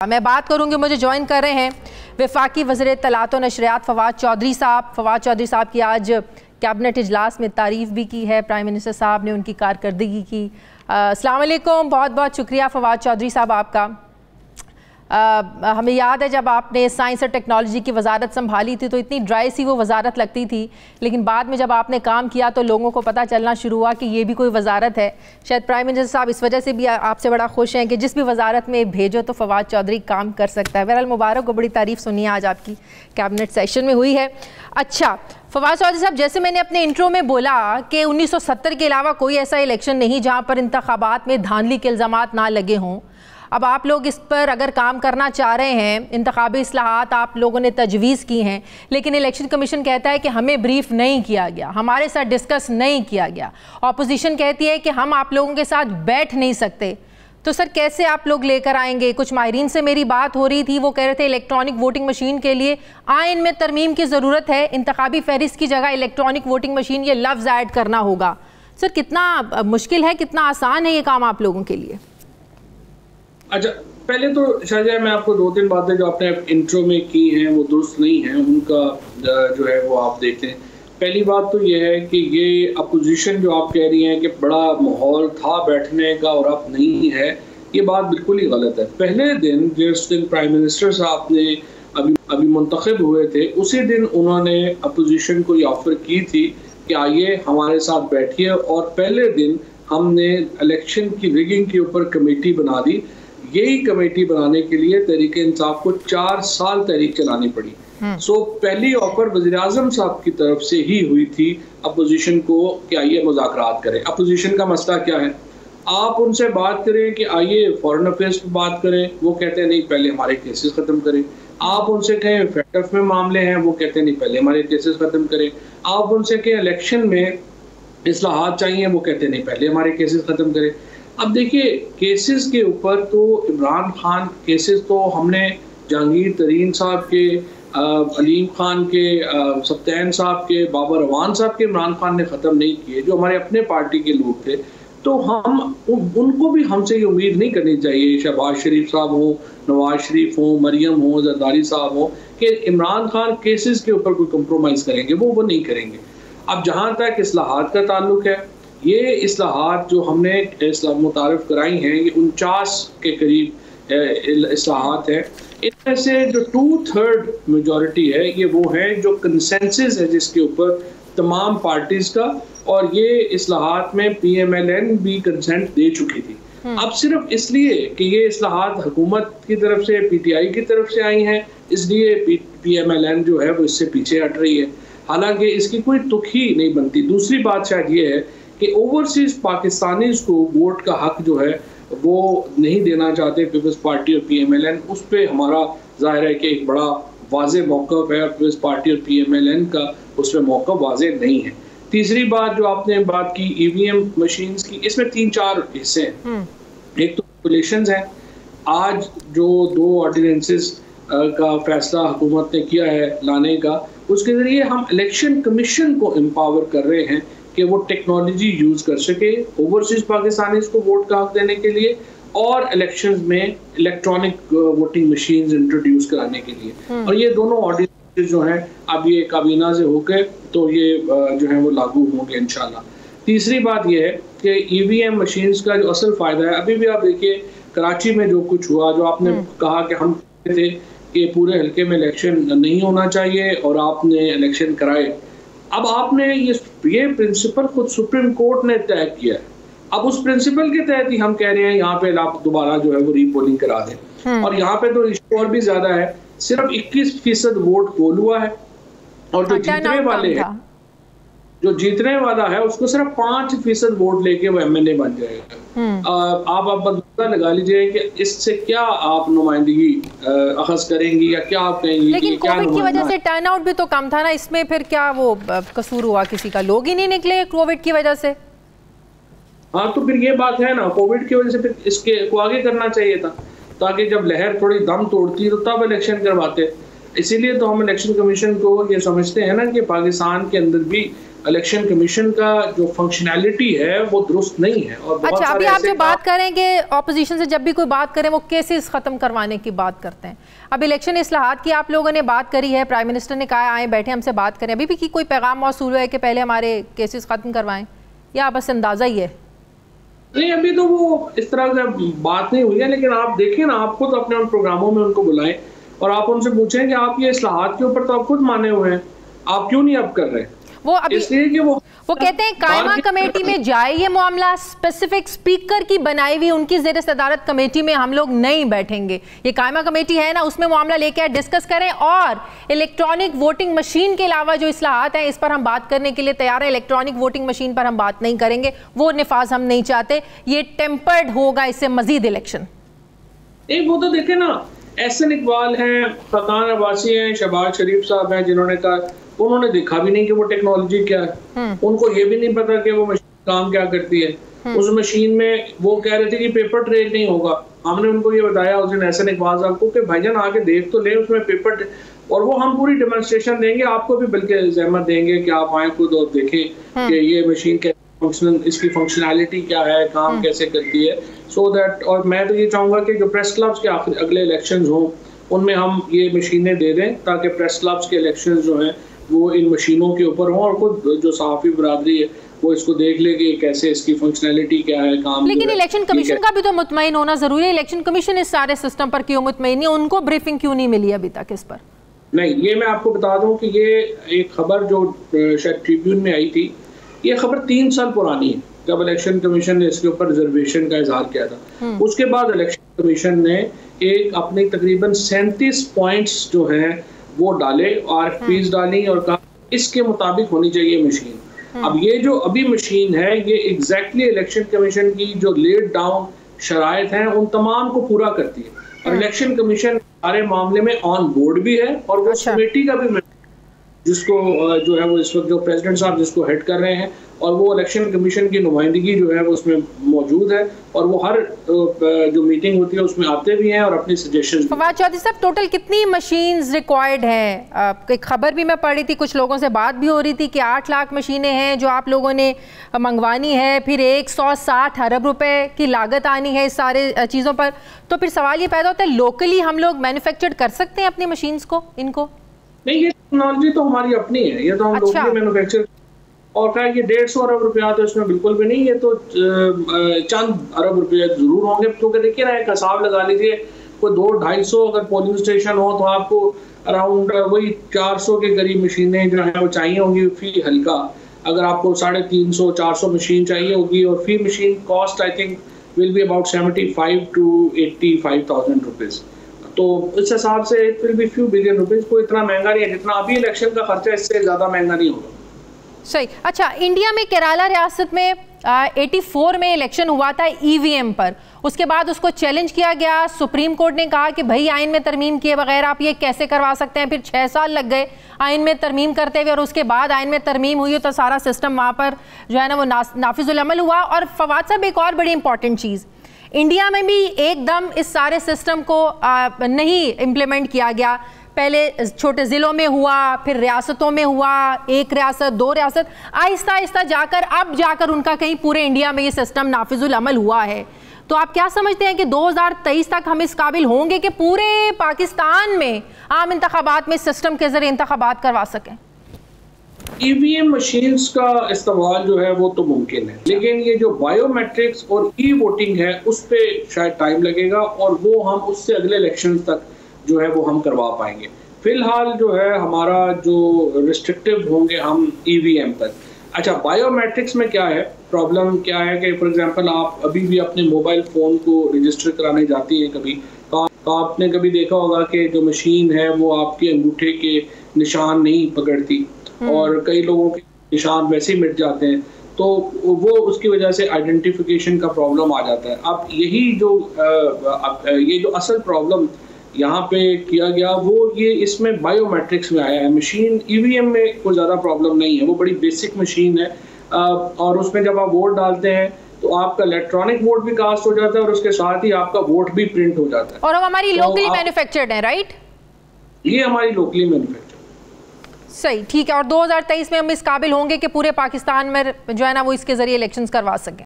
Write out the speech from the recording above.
मैं बात करूंगी, मुझे ज्वाइन कर रहे हैं वफाकी वज़ीर इत्तलात व नशरियात फवाद चौधरी साहब। फवाद चौधरी साहब की आज कैबिनेट इजलास में तारीफ़ भी की है, प्राइम मिनिस्टर साहब ने उनकी कारकर्दगी की। अस्सलाम वालेकुम, बहुत बहुत शुक्रिया फवाद चौधरी साहब आपका। हमें याद है जब आपने साइंस और टेक्नोलॉजी की वजारत संभाली थी तो इतनी ड्राई सी वो वजारत लगती थी, लेकिन बाद में जब आपने काम किया तो लोगों को पता चलना शुरू हुआ कि ये भी कोई वजारत है। शायद प्राइम मिनिस्टर साहब इस वजह से भी आपसे बड़ा खुश हैं कि जिस भी वजारत में भेजो तो फवाद चौधरी काम कर सकता है। बहरहाल मुबारक हो, बड़ी तारीफ़ सुनी आज आपकी कैबिनेट सेशन में हुई है। अच्छा फवाद चौधरी साहब, जैसे मैंने अपने इंट्रो में बोला कि 1970 के अलावा कोई ऐसा इलेक्शन नहीं जहाँ पर इंतखाबात में धांधली के इल्ज़ामात ना लगे हों। अब आप लोग इस पर अगर काम करना चाह रहे हैं, इंतखाबी इस्लाहात आप लोगों ने तजवीज़ की हैं, लेकिन इलेक्शन कमीशन कहता है कि हमें ब्रीफ नहीं किया गया, हमारे साथ डिस्कस नहीं किया गया। अपोजिशन कहती है कि हम आप लोगों के साथ बैठ नहीं सकते। तो सर कैसे आप लोग लेकर आएंगे? कुछ माहिरीन से मेरी बात हो रही थी, वो कह रहे थे इलेक्ट्रॉनिक वोटिंग मशीन के लिए आइन में तरमीम की ज़रूरत है, इंतखाबी फहरिस्त की जगह इलेक्ट्रॉनिक वोटिंग मशीन ये लफ्ज़ ऐड करना होगा। सर कितना मुश्किल है, कितना आसान है ये काम आप लोगों के लिए? अच्छा, पहले तो शायद मैं आपको दो तीन बातें जो आपने इंट्रो में की हैं वो दुरुस्त नहीं है, उनका जो है वो आप देख लें। पहली बात तो ये है कि ये अपोजिशन जो आप कह रही हैं कि बड़ा माहौल था बैठने का और अब नहीं है, ये बात बिल्कुल ही गलत है। पहले दिन जिस दिन प्राइम मिनिस्टर साहब ने अभी मुंतखब हुए थे, उसी दिन उन्होंने अपोजिशन को ये ऑफर की थी कि आइए हमारे साथ बैठिए, और पहले दिन हमने इलेक्शन की रिगिंग के ऊपर कमेटी बना दी। यही कमेटी बनाने के लिए तहरीक इंसाफ को 4 साल तहरीक चलानी पड़ी। सो पहली ऑफर वज़ीर-ए-आज़म साहब की तरफ से ही हुई थी अपोजिशन को कि आइए मुज़ाकरात करें। अपोजिशन का मसला क्या है? आप उनसे बात करें कि आइए फॉरेन अफेयर्स पर बात करें, वो कहते हैं नहीं पहले हमारे केसेस ख़त्म करें। आप उनसे कहें फैक्टफ में मामले हैं, वो कहते हैं नहीं पहले हमारे केसेस ख़त्म करें। आप उनसे कहें इलेक्शन में इस्लाहात चाहिए, वो कहते हैं नहीं पहले हमारे केसेस ख़त्म करें। अब देखिए केसेस के ऊपर तो इमरान खान केसेस तो हमने जहांगीर तरीन साहब के, अलीम खान के, सत्तैन साहब के, बाबर अवान साहब के इमरान खान ने ख़त्म नहीं किए, जो हमारे अपने पार्टी के लोग थे। तो हम उनको भी हमसे ये उम्मीद नहीं करनी चाहिए, शहबाज शरीफ साहब हो, नवाज शरीफ हो, मरियम हो, जरदारी साहब हो, कि इमरान खान केसेस के ऊपर कोई कंप्रोमाइज़ करेंगे, वो नहीं करेंगे। अब जहाँ तक इस्लाहात का ताल्लुक है, ये इस्लाहात जो हमने मुतारफ़ कराई हैं, ये 49 के करीब इस्लाहात हैं। इनमें से जो 2/3 मेजॉरिटी है ये वो है जो कंसेंसस है जिसके ऊपर तमाम पार्टीज़ का, और ये इस्लाहात में PMLN भी कंसेंट दे चुकी थी। अब सिर्फ इसलिए कि ये इस्लाहात हुकूमत की तरफ से, PTI की तरफ से आई हैं, इसलिए PMLN जो है वो इससे पीछे हट रही है, हालांकि इसकी कोई तुक ही नहीं बनती। दूसरी बात शायद ये है कि ओवरसीज पाकिस्तानीज़ को वोट का हक जो है वो नहीं देना चाहते पीपल्स पार्टी और PMLN। उस पर हमारा ज़ाहिर है कि एक बड़ा वाज़ेह मौक़िफ़ है, और पीपल्स पार्टी और PMLN का उस पर मौक़िफ़ वाज़ेह नहीं है। तीसरी बात जो आपने बात की EVM मशीन्स की, इसमें 3-4 हिस्से हैं। एक तो रेगुलेशंस हैं, आज जो 2 ऑर्डिनेंसेस का फैसला हुकूमत ने किया है लाने का, उसके ज़रिए हम इलेक्शन कमीशन को एम्पावर कर रहे हैं कि वो टेक्नोलॉजी यूज़ कर सके ओवरसीज पाकिस्तानीज़ को वोट का हक देने के लिए, और इलेक्शंस में इलेक्ट्रॉनिक वोटिंग मशीन्स इंट्रोड्यूस कराने के लिए। और ये दोनों ऑर्डिनेंसेस जो हैं अब ये काबीना से होकर तो ये जो है वो लागू होंगे इंशाल्लाह। तीसरी बात ये है कि EVM मशीन्स का जो असल फ़ायदा है, अभी भी आप देखिए कराची में जो कुछ हुआ, जो आपने कहा कि हम थे कि पूरे हल्के में इलेक्शन नहीं होना चाहिए और आपने इलेक्शन कराए। अब आपने ये प्रिंसिपल खुद सुप्रीम कोर्ट ने तय किया है। अब उस प्रिंसिपल के तहत ही हम कह रहे हैं यहाँ पे आप दोबारा जो है वो रीपोलिंग करा दें। और यहाँ पे तो इशू और भी ज्यादा है, सिर्फ 21% वोट पोल हुआ है, और जो जीतने वाला है उसको सिर्फ 5% वोट लेके वो MLA बन जाएगा। आप अंदाजा लगा लीजिए कि इससे क्या आप नुमाइंदगी अखज़ करेंगी या क्या आप कहेंगी। लेकिन कोविड की वजह से टर्नआउट भी तो कम था ना, इसमें फिर क्या वो कसूर हुआ किसी का? लोग ही नहीं निकले कोविड की वजह से। हाँ, तो फिर ये बात है ना, कोविड की वजह से फिर इसके को आगे करना चाहिए था, ताकि जब लहर थोड़ी दम तोड़ती तो तब इलेक्शन करवाते। इसीलिए तो हम इलेक्शन कमीशन को ये समझते हैं ना कि पाकिस्तान के अंदर भी इलेक्शन कमीशन का जो फंक्शनैलिटी है वो दुरुस्त नहीं है। और बहुत अच्छा, अभी आप जो बात करेंगे ऑपोजिशन से जब भी कोई बात करें वो केसेस खत्म करवाने की बात करते हैं। अब इलेक्शन इस्लाहात की आप लोगों ने बात करी है, प्राइम मिनिस्टर ने कहा आए बैठे हमसे बात करें, अभी भी की कोई पैगाम मौसूल हुआ है कि पहले हमारे केसेस खत्म करवाएं, या बस अंदाजा ही है? नहीं, अभी तो वो इस तरह से बात नहीं हुई है, लेकिन आप देखें ना, आप खुद अपने उन प्रोग्रामों में उनको बुलाएं और आप उनसे पूछें कि आप ये इस्लाहात के ऊपर तो आप खुद माने हुए हैं, आप क्यों नहीं अब कर रहे? वो अभी इसलिए कि वो कहते हैं कायमा कमेटी में जाए ये मामला, स्पेसिफिक स्पीकर की बनाई हुई उनकी ज़ेर सदारत कमेटी में हम लोग नहीं बैठेंगे। ये कायमा कमेटी है ना, उसमें मामला लेके आए, डिस्कस करें, और इलेक्ट्रॉनिक वोटिंग मशीन के अलावा जो इस्लाहात हैं इस पर हम बात करने के लिए तैयार है। इलेक्ट्रॉनिक वोटिंग मशीन पर हम बात नहीं करेंगे, वो निफाज हम नहीं चाहते, ये टेम्पर्ड होगा इससे मजीद इलेक्शन। एक वो तो देखे ना, एहसन इकबाल हैं, फरहान अब्बासी हैं, शहबाज शरीफ साहब हैं, जिन्होंने कहा उन्होंने देखा भी नहीं कि वो टेक्नोलॉजी क्या है, उनको ये भी नहीं पता कि वो मशीन काम क्या करती है। उस मशीन में वो कह रहे थे कि पेपर ट्रेल नहीं होगा, हमने उनको ये बताया उस दिन एहसन इकबाल साहब को कि भाईजान आके देख तो ले उसमें पेपर, और वो हम पूरी डेमोन्स्ट्रेशन देंगे आपको भी, बल्कि जहमत देंगे कि आप आए खुद और देखें कि ये मशीन के फंक्शन, इसकी फंक्शनैलिटी क्या है, काम कैसे करती है, सो दैट। और मैं तो ये चाहूँगा कि जो प्रेस क्लब्स के अगले इलेक्शंस हों उनमें हम ये मशीनें दे दें, ताकि प्रेस क्लब्स के इलेक्शंस जो हैं वो इन मशीनों के ऊपर हों, और खुद जो सहाफ़ी बरादरी है वो इसको देख ले कि कैसे इसकी फंक्शनैलिटी क्या है, काम। लेकिन इलेक्शन कमीशन का भी तो मुतमईन होना जरूरी है। इलेक्शन कमीशन इस सारे सिस्टम पर क्यों मुतमईन नहीं, उनको ब्रीफिंग क्यों नहीं मिली अभी तक इस पर? नहीं, ये मैं आपको बता दूं कि ये एक खबर जो शायद ट्रिब्यून में आई थी, ये खबर 3 साल पुरानी है, जब इलेक्शन कमीशन ने इसके ऊपर रिजर्वेशन का इजहार किया था। उसके बाद इलेक्शन कमीशन ने एक अपने तकरीबन 37 पॉइंट्स जो हैं वो डाले, RFPs डाली और कहा इसके मुताबिक होनी चाहिए मशीन। अब ये जो अभी मशीन है ये एग्जैक्टली इलेक्शन कमीशन की जो लेड डाउन शराइत हैं उन तमाम को पूरा करती है, और इलेक्शन कमीशन सारे मामले में ऑन बोर्ड भी है, और वो कमेटी का भी जिसको जो है वो इस वक्त जो प्रेसिडेंट साहब जिसको हेड कर रहे हैं, और वो इलेक्शन कमीशन की नुमाइंदगी जो है वो उसमें मौजूद है, और वो हर जो मीटिंग होती है उसमें आते भी हैं और अपनी सजेशंस। फवाद चौधरी साहब, टोटल कितनी मशीन्स रिक्वायर्ड हैं? एक खबर भी मैं पढ़ी थी, कुछ लोगों से बात भी हो रही थी कि 8 लाख मशीनें हैं जो आप लोगों ने मंगवानी है, फिर 160 अरब रुपए की लागत आनी है इस सारे चीज़ों पर। तो फिर सवाल ये पैदा होता है, लोकली हम लोग मैन्युफैक्चर कर सकते हैं अपनी मशीन्स को, इनको? नहीं, ये टेक्नोलॉजी तो हमारी अपनी है, ये तो हम लोकली मैन्युफैक्चर, और क्या ये 150 अरब रुपया तो इसमें बिल्कुल भी नहीं, ये तो चंद अरब रुपये जरूर होंगे, क्योंकि देखिए ना, एक हिसाब लगा लीजिए, कोई 200-250 अगर पोलिंग स्टेशन हो तो आपको अराउंड वही 400 के करीब मशीनें जो है वो चाहिए होंगी फी हल्का। अगर आपको 350-400 मशीन चाहिए होगी, और fee machine cost I think will be about 75 to 85,000 rupees. तो इस हिसाब से it will be few billion rupees, कोई इतना महंगा नहीं है, जितना अभी इलेक्शन का खर्चा इससे ज़्यादा महंगा नहीं होगा। सही। अच्छा, इंडिया में केरला रियासत में 84 में इलेक्शन हुआ था EVM पर, उसके बाद उसको चैलेंज किया गया, सुप्रीम कोर्ट ने कहा कि भाई आइन में तरमीम किए बगैर आप ये कैसे करवा सकते हैं। फिर 6 साल लग गए आइन में तरमीम करते हुए, और उसके बाद आइन में तरमीम हुई तो सारा सिस्टम वहाँ पर जो है ना वो नाफिजुल अमल हुआ। और फवाद साहब, एक और बड़ी इंपॉर्टेंट चीज़, इंडिया में भी एकदम इस सारे सिस्टम को नहीं इम्प्लीमेंट किया गया। पहले छोटे ज़िलों में हुआ, फिर रियासतों में हुआ, 1 रियासत 2 रियासत, आहिस्ता आहिस्ता जाकर अब जाकर उनका कहीं पूरे इंडिया में ये सिस्टम नाफिजुल अमल हुआ है। तो आप क्या समझते हैं कि 2023 तक हम इस काबिल होंगे कि पूरे पाकिस्तान में आम इंतखाबात में सिस्टम के ज़रिए इंतखाबात करवा सकें? EVM मशीन्स का इस्तेमाल जो है वो तो मुमकिन है, लेकिन ये जो बायोमेट्रिक्स और वोटिंग है उस पर शायद टाइम लगेगा, और वो हम उससे अगले इलेक्शन तक जो है वो हम करवा पाएंगे। फिलहाल जो है हमारा जो रिस्ट्रिक्टिव होंगे हम EVM तक। अच्छा, बायोमेट्रिक्स में क्या है, प्रॉब्लम क्या है कि फॉर एग्जांपल आप अभी भी अपने मोबाइल फ़ोन को रजिस्टर कराने जाती हैं कभी, तो आपने कभी देखा होगा कि जो मशीन है वो आपके अंगूठे के निशान नहीं पकड़ती, और कई लोगों के निशान वैसे ही मिट जाते हैं, तो वो उसकी वजह से आइडेंटिफिकेशन का प्रॉब्लम आ जाता है। अब यही ये जो असल प्रॉब्लम यहाँ पे किया गया वो ये इसमें बायोमेट्रिक्स में आया है। मशीन EVM में कोई ज़्यादा प्रॉब्लम नहीं है, वो बड़ी बेसिक मशीन है, और उसमें जब आप वोट डालते हैं तो आपका इलेक्ट्रॉनिक वोट भी कास्ट हो जाता है, और उसके साथ ही आपका वोट भी प्रिंट हो जाता है। और वो हमारी लोकली मैन्युफैक्चर्ड है, राइट? ये हमारी लोकली मैन्युफैक्चर्ड। सही, ठीक है। और 2023 में हम इस काबिल होंगे कि पूरे पाकिस्तान में जो है ना वो इसके जरिए इलेक्शंस करवा सकें?